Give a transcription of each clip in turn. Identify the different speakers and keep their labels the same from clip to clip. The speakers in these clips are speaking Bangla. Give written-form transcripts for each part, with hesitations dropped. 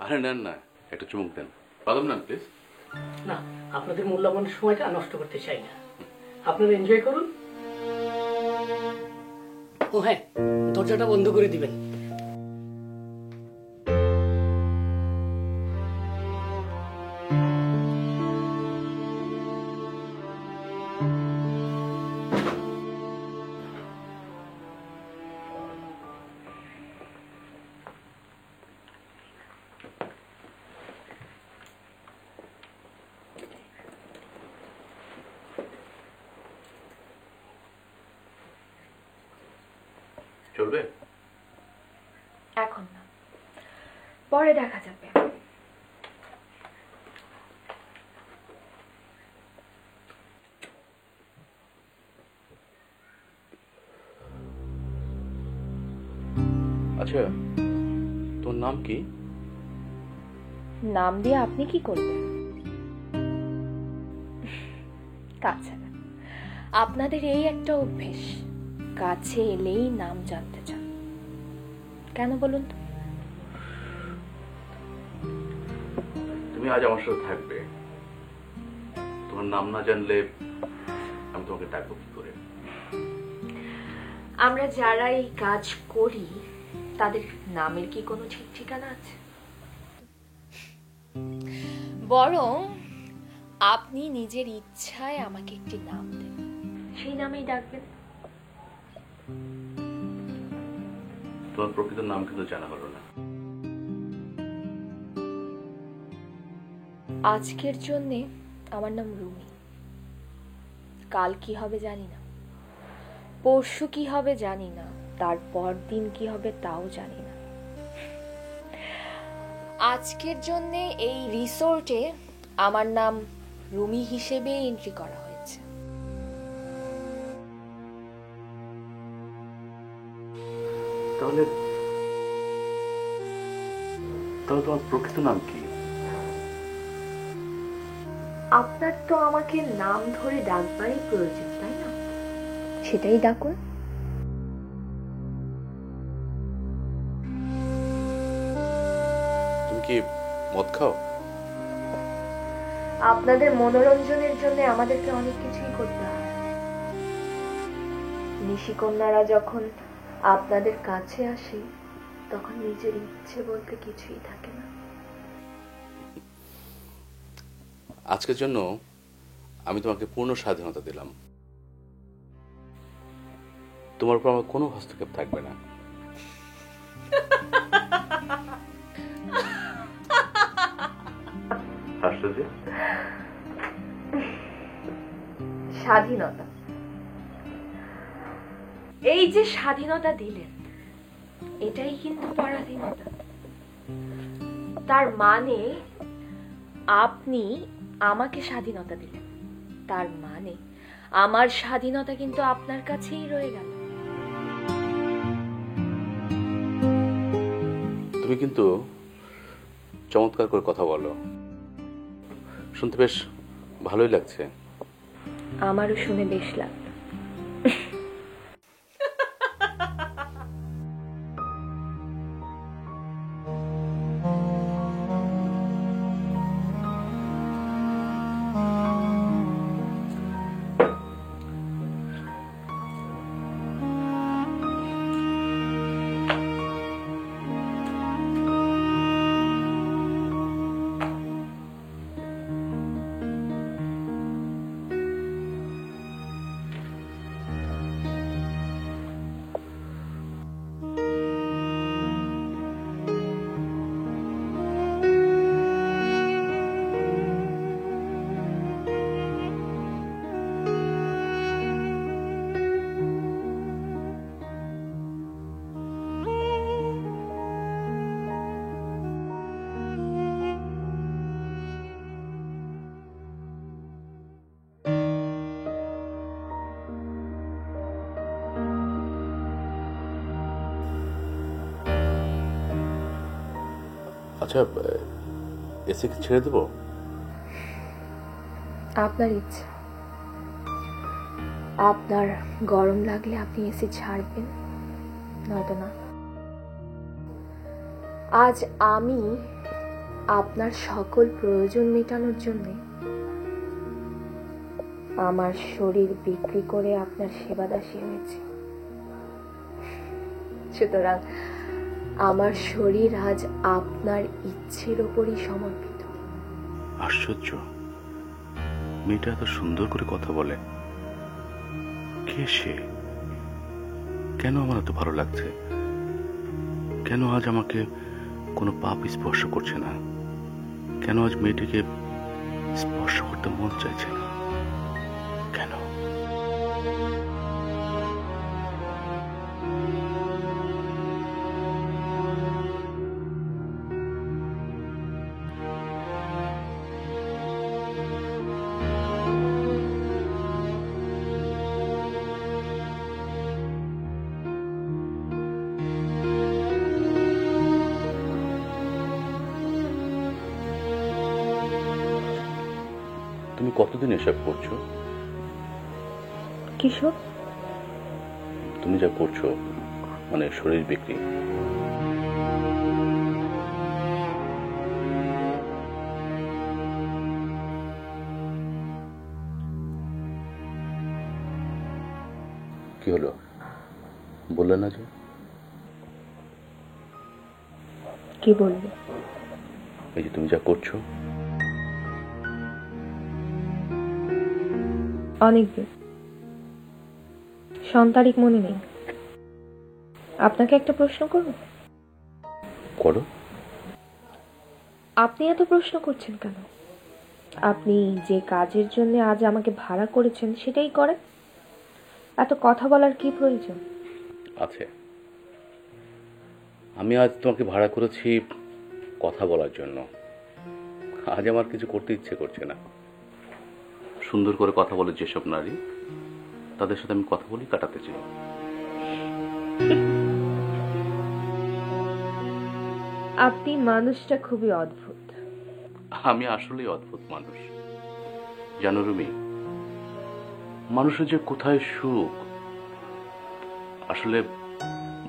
Speaker 1: আরে নেন না, একটা চুমুক দেন। বাদাম নেন প্লিজ।
Speaker 2: না, আপনাদের মূল্যবান সময়টা নষ্ট করতে চাই না, আপনারা এনজয় করুন। ও হ্যাঁ, দরজাটা বন্ধ করে দিবেন।
Speaker 1: চলবে?
Speaker 3: এখন না, পরে দেখা যাবে।
Speaker 1: আচ্ছা, তোর নাম কি?
Speaker 3: নাম দিয়ে আপনি কি করবেন? তাছাড়া আপনাদের এই একটা অভ্যেস, কাছে এলেই নাম জানতে চান। কেন বলুন তো?
Speaker 1: তুমি আজ আমার সাথে থাকবে, তোমার নাম না জানলে আমি তোমাকে ডাকবো কি করে?
Speaker 3: আমরা যারা এই কাজ করি তাদের নামের কি কোনো ঠিক ঠিকানা আছে? বরং আপনি নিজের ইচ্ছায় আমাকে একটি নাম দেন, সেই নামেই ডাকবেন।
Speaker 1: তোমার প্রকৃত নাম কিন্তু জানা হলো না।
Speaker 3: আজকের জন্যে আমার নাম রুমি। কাল কি হবে জানি না, পরশু কি হবে জানি না, তারপর দিন কি হবে তাও জানি না। আজকের জন্যে এই রিসোর্টে আমার নাম রুমি হিসেবে এন্ট্রি করা হয়েছে।
Speaker 1: তাহলে তোমার প্রকৃত নাম কি?
Speaker 3: আপনার তো আমাকে নাম ধরে ডাকবারই প্রয়োজন, তাই না? সেটাই ডাকুন।
Speaker 1: তুমি কি মদ খাও?
Speaker 3: আপনাদের মনোরঞ্জনের জন্য আমাদেরকে অনেক কিছুই করতে হয়। নিশিকন্যারা যখন আপনাদের কাছে আসে তখন নিজের ইচ্ছে বলতে কিছুই থাকে না।
Speaker 1: আজকের জন্য আমি তোমাকে পূর্ণ স্বাধীনতা দিলাম, তোমার উপর আমার কোনো হস্তক্ষেপ থাকবে না।
Speaker 3: স্বাধীনতা, এই যে স্বাধীনতা দিলেন এটাই কিন্তু পরাধীনতা। তার মানে আপনি আমাকে স্বাধীনতা দিলেন, তার মানে আমার স্বাধীনতা কিন্তু আপনার কাছেই রয়ে গেল।
Speaker 1: তুমি কিন্তু চমৎকার করে কথা বলো, শুনতে বেশ ভালোই লাগছে।
Speaker 3: আমারও শুনে বেশ লাগলো।
Speaker 1: আচ্ছা, এসি কি ছেড়ে দেবো?
Speaker 3: আপনার ইচ্ছা। আপনার গরম লাগলে আপনি এসি ছাড়বেন, নয়তো না। আজ আমি আপনার সকল প্রয়োজন মেটানোর জন্য আমার শরীর বিক্রি করে আপনার সেবাদাসী হয়েছে। সুতরাং আমার শরীর আজ আপনার ইচ্ছের ওপরই সমর্পিত।
Speaker 1: আশ্চর্য, মেয়েটা এত সুন্দর করে কথা বলে। কে সে? কেন আমার এত ভালো লাগছে? কেন আজ আমাকে কোনো পাপ স্পর্শ করছে না? কেন আজ মেয়েটিকে স্পর্শ করতে মন চাইছে না? কেন? তুমি কতদিন এসব করছো?
Speaker 3: কিশোর,
Speaker 1: তুমি যা করছো, মানে শরীর বিক্রি, কি হলো? বললে না যে?
Speaker 3: কি বলবো?
Speaker 1: এই যে তুমি যা করছো।
Speaker 3: অনেকদিন সন্তারিক মনে নেই। আপনাকে একটা প্রশ্ন করব?
Speaker 1: করো।
Speaker 3: আপনি এত প্রশ্ন করছেন কেন? আপনি যে কাজের জন্য আজ আমাকে ভাড়া করেছেন সেটাই করেন। এত কথা বলার কি প্রয়োজন?
Speaker 1: আছে। আমি আজ তোমাকে ভাড়া করেছি কথা বলার জন্য। আজ আমার কিছু করতে ইচ্ছে করছে না। সুন্দর করে কথা বলে যেসব নারী, তাদের সাথে আমি কথা বলি, কাটাতে চাই।
Speaker 3: আপনি মানুষটা খুবই অদ্ভুত।
Speaker 1: আমি আসলেই অদ্ভুত মানুষ। জানো রুমি, মানুষের যে কোথায় সুখ আসলে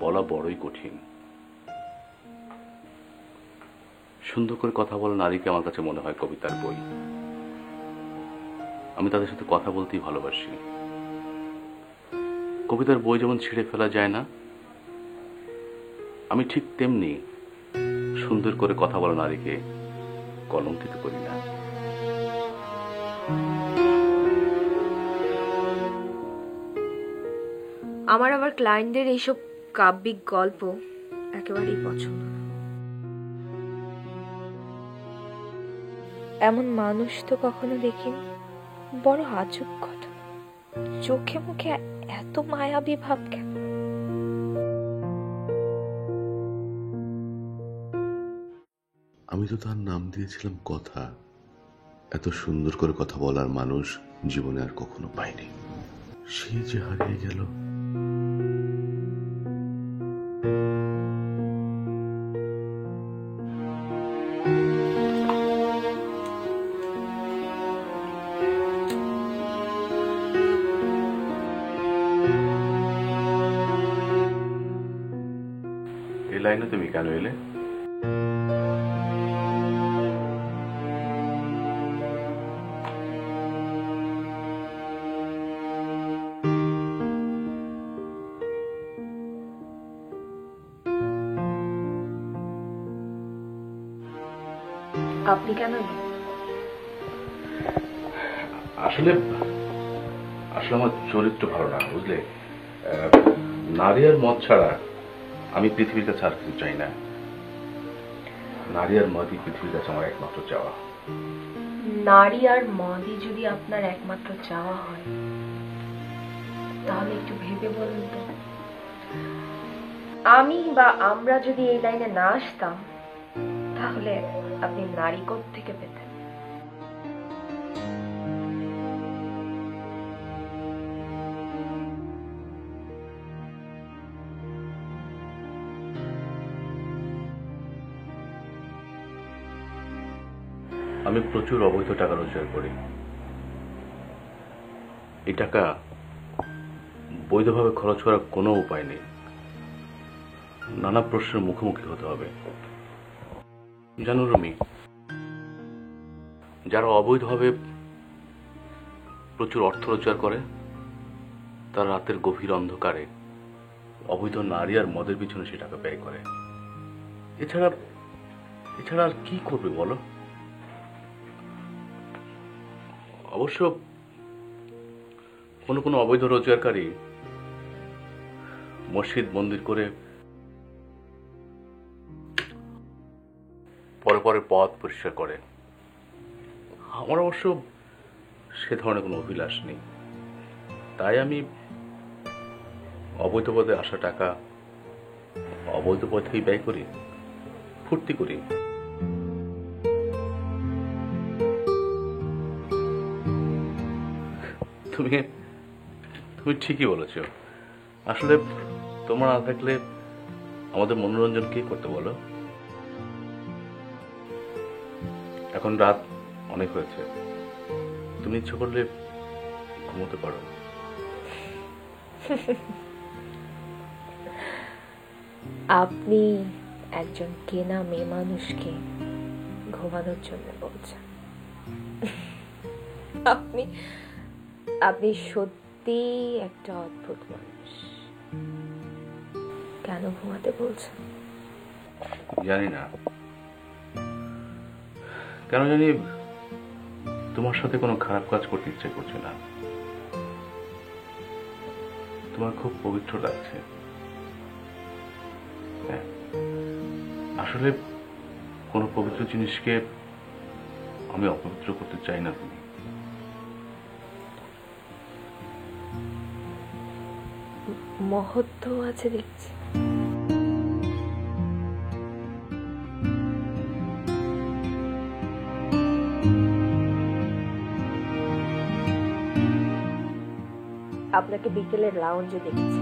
Speaker 1: বলা বড়ই কঠিন। সুন্দর করে কথা বলা নারীকে আমার কাছে মনে হয় কবিতার বই। আমি তাদের সাথে কথা বলতেই ভালোবাসি। কবিতার বই যেমন ছিঁড়ে ফেলা যায় না, আমি ঠিক তেমনি সুন্দর করে কথা বলা নারীকে কলঙ্কিত করি না।
Speaker 3: আমার ক্লায়েন্টদের এইসব কাব্যিক গল্প একেবারেই পছন্দ না। এমন মানুষ তো কখনো দেখিনি। বড় আজব ঘটনা, চোখে মুখে এত মায়াবী ভাব কেন?
Speaker 4: আমি তো তার নাম দিয়েছিলাম কথা। এত সুন্দর করে কথা বলার মানুষ জীবনে আর কখনো পাইনি। সে যে হারিয়ে গেল।
Speaker 1: এই লাইনে তুমি কেন এলে?
Speaker 3: আপনি কেন?
Speaker 1: আসলে আসলে আমার চরিত্র ভালো না, বুঝলে? নারী আর মদ ছাড়া আমি পৃথিবীর কাছে আর কিছু চাই না। নারী আর মদই পৃথিবীর কাছে আমার একমাত্র চাওয়া।
Speaker 3: নারী আর মদই যদি আপনার একমাত্র চাওয়া হয়, তাহলে একটু ভেবে বলুন তো, আমি বা আমরা যদি এই লাইনে না আসতাম, তাহলে আপনি নারী কোত্থেকে পেতেন?
Speaker 1: আমি প্রচুর অবৈধ টাকা রোজগার করি। এই টাকা বৈধভাবে খরচ করার কোনো উপায় নেই। নানা প্রশ্নের মুখোমুখি হতে হবে। জানো রুমি, যারা অবৈধভাবে প্রচুর অর্থ রোজগার করে, তারা রাতের গভীর অন্ধকারে অবৈধ নারী আর মদের পিছনে সে টাকা ব্যয় করে। এছাড়া এছাড়া আর কি করবে বলো? অবশ্য কোনো কোনো অবৈধ রোজগারকারী মসজিদ মন্দির করে পরে পরে পথ পরিষ্কার করে। আমার অবশ্য সে ধরনের কোনো অভিলাষ নেই, তাই আমি অবৈধ পথে আসা টাকা অবৈধ পথেই ব্যয় করি, ফুর্তি করি। তুমি তুমি ঠিকই বলেছ। আসলে তোমরা না থাকলে আমাদের মনোরঞ্জন কে করতে বলো? এখন রাত অনেক হয়েছে, তুমি ইচ্ছে করলে ঘুমোতে পারো।
Speaker 3: আপনি একজন কেনা মেয়ে মানুষকে ঘুমানোর জন্য বলছেন? আপনি আপনি সত্যি একটা অদ্ভুত মানুষ। কেন ঘুমাতে বলছেন?
Speaker 1: জানি না কেন জানি তোমার সাথে কোনো খারাপ কাজ করতে ইচ্ছে করছে না। তোমার খুব পবিত্র লাগছে। হ্যাঁ, আসলে কোনো পবিত্র জিনিসকে আমি অপবিত্র করতে চাই না। তুমি
Speaker 3: মহত্ব আছে দেখছি। আপনাকে বিকেলের লাউঞ্জে দেখেছি।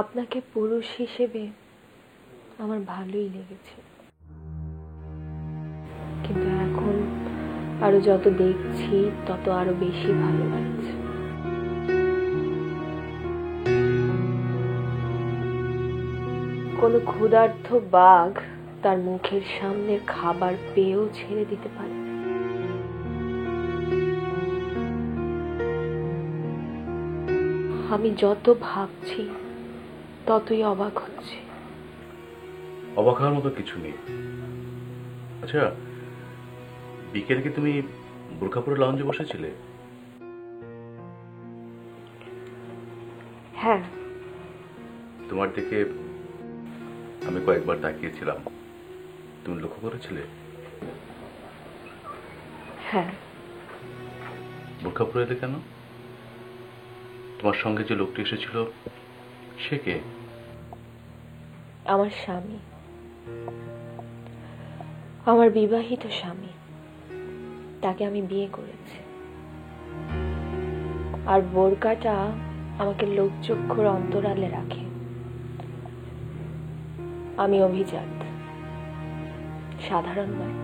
Speaker 3: আপনাকে পুরুষ হিসেবে আমার ভালোই লেগেছে, কিন্তু এখন আরো যত দেখছি তত আরো বেশি ভালো লাগছে। কোনো ক্ষুধার্ত বাঘ তার মুখের সামনের খাবার পেয়েও ছেড়ে দিতে পারে। আমি যত ভাবছি ততই অবাক হচ্ছে।
Speaker 1: অবাক হওয়ার মতো কিছু নেই। আচ্ছা, বিকেলে কি তুমি বোরখাপুরে লাউঞ্জে বসেছিলে?
Speaker 3: হ্যাঁ,
Speaker 1: তোমার দিকে আমি কয়েকবার তাকিয়েছিলাম, তুমি লক্ষ্য করেছিলে?
Speaker 3: হ্যাঁ।
Speaker 1: বোরখাপুরে এলে কেন? তোমার সঙ্গে যে লোকটি এসেছিল সে কে?
Speaker 3: আমার স্বামী, আমার বিবাহিত স্বামী। তাকে আমি বিয়ে করেছি। আর বোরকাটা আমাকে লোকচক্ষুর অন্তরালে রাখে। আমি অভিজাত, সাধারণ নয়।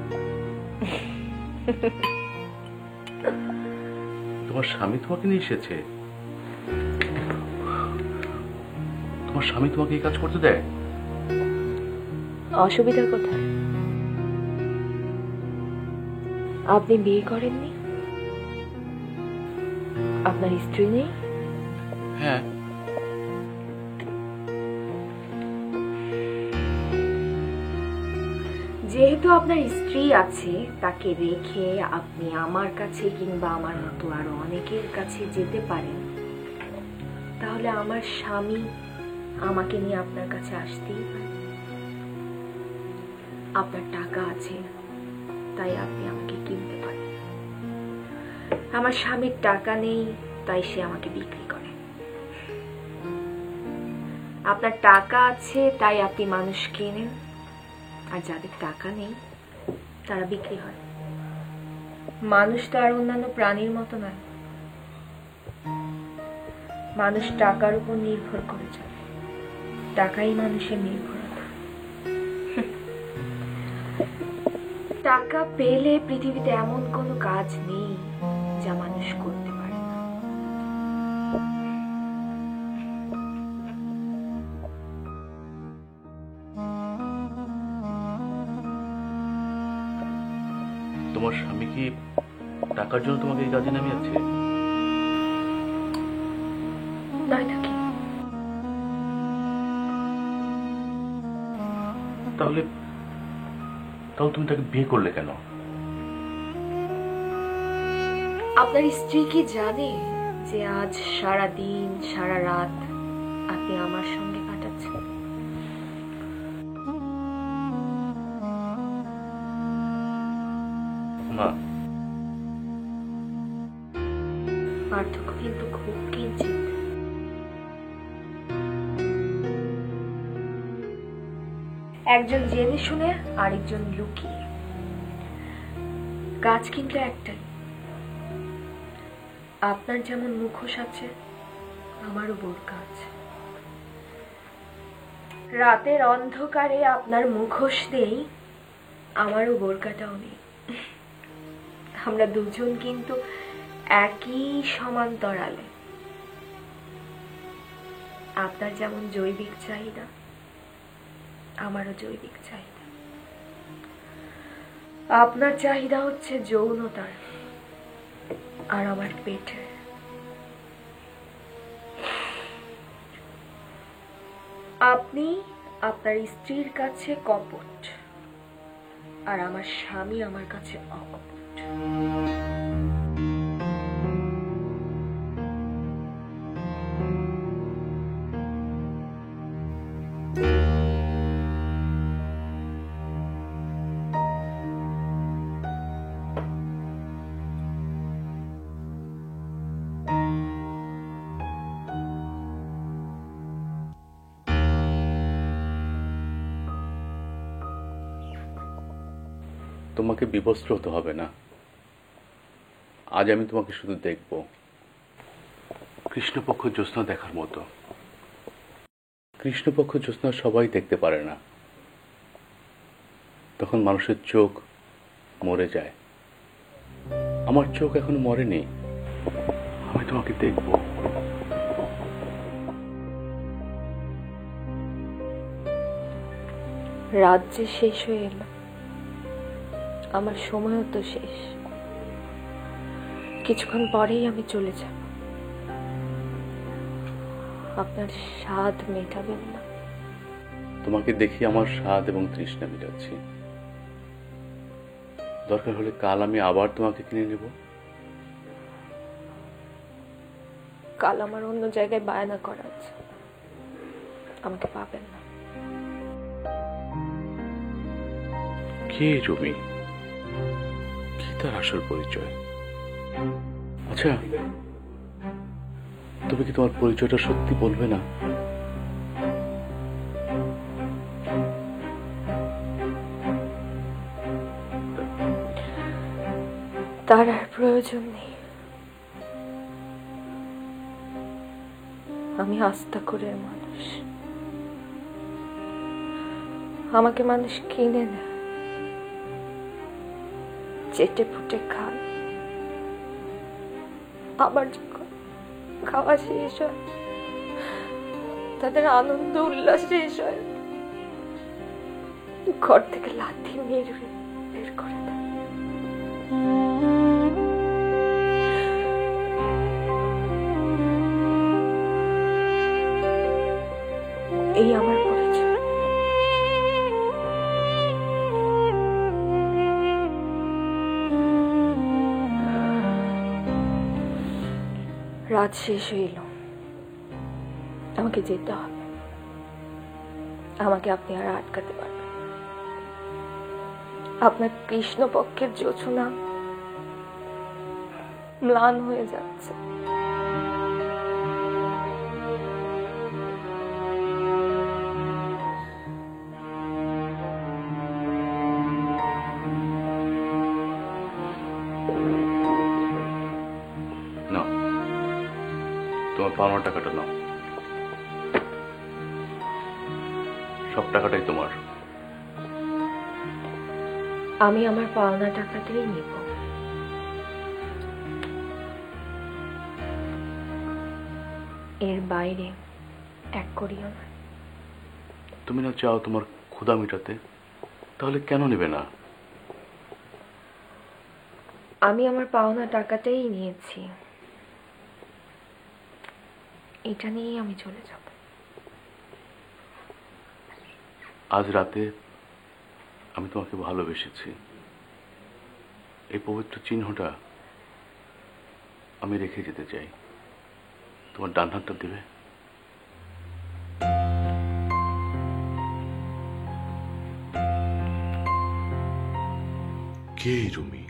Speaker 1: তোমার স্বামী তোমাকে নিয়ে এসেছে? তোমার স্বামী তোমাকে এই কাজ করতে দেয়?
Speaker 3: অসুবিধা কোথায়? আপনি বিয়ে করেননি? আপনার স্ত্রী নেই?
Speaker 1: হ্যাঁ।
Speaker 3: যেহেতু আপনার স্ত্রী আছে, তাকে রেখে আপনি আমার কাছে কিংবা আমার মতো আরো অনেকের কাছে যেতে পারেন, তাহলে আমার স্বামী আমাকে নিয়ে আপনার কাছে আসতেই পারে। আপনার টাকা আছে, তাই আপনি আমাকে কিনতে পারেন। আমার স্বামীর টাকা নেই, তাই সে আমাকে বিক্রি করে। আপনার টাকা আছে তাই আপনি মানুষ কেনেন, আর যাদের টাকা নেই তারা বিক্রি হয়। মানুষ তো আর অন্যান্য প্রাণীর মতো নয়, মানুষ টাকার উপর নির্ভর করে চলে, টাকাই মানুষের নির্ভরতা। টাকা পেলে পৃথিবীতে এমন কোনো কাজ নেই যা মানুষ করতে পারে না।
Speaker 1: তোমার স্বামী কি টাকার জন্য তোমাকে এই কাজে নামিয়েছে?
Speaker 3: নয়তো কি?
Speaker 1: তাহলে তাহলে তুমি তাকে বিয়ে করলে কেন?
Speaker 3: আপনার স্ত্রী কি জানে যে আজ সারা দিন সারা রাত আপনি আমার সঙ্গে কাটাচ্ছেন?
Speaker 1: মা,
Speaker 3: পার্থক্য কিন্তু খুব কিঞ্চিত। একজন জেনে শুনে আরেকজন লুকিয়ে, কাজ কিন্তু একটাই। আপনার যেমন মুখোশ আছে, আমারও বোরকা আছে। রাতের অন্ধকারে আপনার মুখোশ নেই, আমারও বোরকাটাও নেই। আমরা দুজন কিন্তু একই সমান্তরালে। আপনার যেমন জৈবিক চাহিদা, আমারও জৈবিক চাহিদা। আপনার চাহিদা হচ্ছে যৌনতার, আর আমার পেটের। আপনি আপনার স্ত্রীর কাছে কপট, আর আমার স্বামী আমার কাছে অকপট।
Speaker 1: তোমাকে বিবস্ত্র হতে হবে না। আজ আমি তোমাকে শুধু দেখব কৃষ্ণপক্ষ জ্যোৎস্না দেখার মতো। কৃষ্ণপক্ষ জ্যোৎস্না সবাই দেখতে পারে না, তখন মানুষের চোখ মরে যায়। আমার চোখ এখনো মরেনি, আমি তোমাকে দেখব।
Speaker 3: রাত যে শেষ হয়ে এলো, আমার সময়ও তো শেষ। কিছুক্ষণ পরেই আমি চলে যাব। আপনার স্বাদ মেটাবেন না?
Speaker 1: তোমাকে দেখি আমার স্বাদ এবং তৃষ্ণা মেটাচ্ছি। দরকার হলে কাল আমি আবার তোমাকে কিনে নেব।
Speaker 3: কাল আমার অন্য জায়গায় বায়না করা আছে, আমাকে পাবেন না।
Speaker 1: কে জমি, কি তার আসল পরিচয়? আচ্ছা, তুমি কি তোমার পরিচয়টা সত্যি বলবে না?
Speaker 3: তার আর প্রয়োজন নেই। আমি আস্থা করে মানুষ, আমাকে মানুষ কিনে না, চেটে ফুটে খান। আবার যখন খাওয়া শেষ হয়, তাদের আনন্দ উল্লাস শেষ হয়, ঘর থেকে লাথি মেরে বের করে দেয়। এই আমার পরিচয়। রাত শেষ হইল, আমাকে যেতে হবে। আমাকে আপনি আর আটকাতে পারবেন? আপনার কৃষ্ণপক্ষের জোছনা ম্লান হয়ে যাচ্ছে।
Speaker 1: পাওনা টাকাটা নাও, সব টাকাটাই তোমার।
Speaker 3: আমি আমার পাওনা টাকাটাই নিব। এর বাইরে এক করিও না।
Speaker 1: তুমি না চাও তোমার ক্ষুধা মিটাতে, তাহলে কেন নেবে না?
Speaker 3: আমি আমার পাওনা টাকাটাই নিয়েছি, এটা নিয়েই আমি চলে যাব।
Speaker 1: আজ রাতে আমি তোমাকে ভালোবেসেছি, এই পবিত্র চিহ্নটা আমি রেখে যেতে চাই। তোমার ডান হাতটা দেবে?
Speaker 4: কে এই রুমি?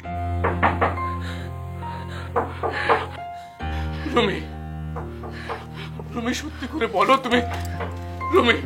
Speaker 5: রুমি, রুমি সত্যি করে বলো তুমি, রুমি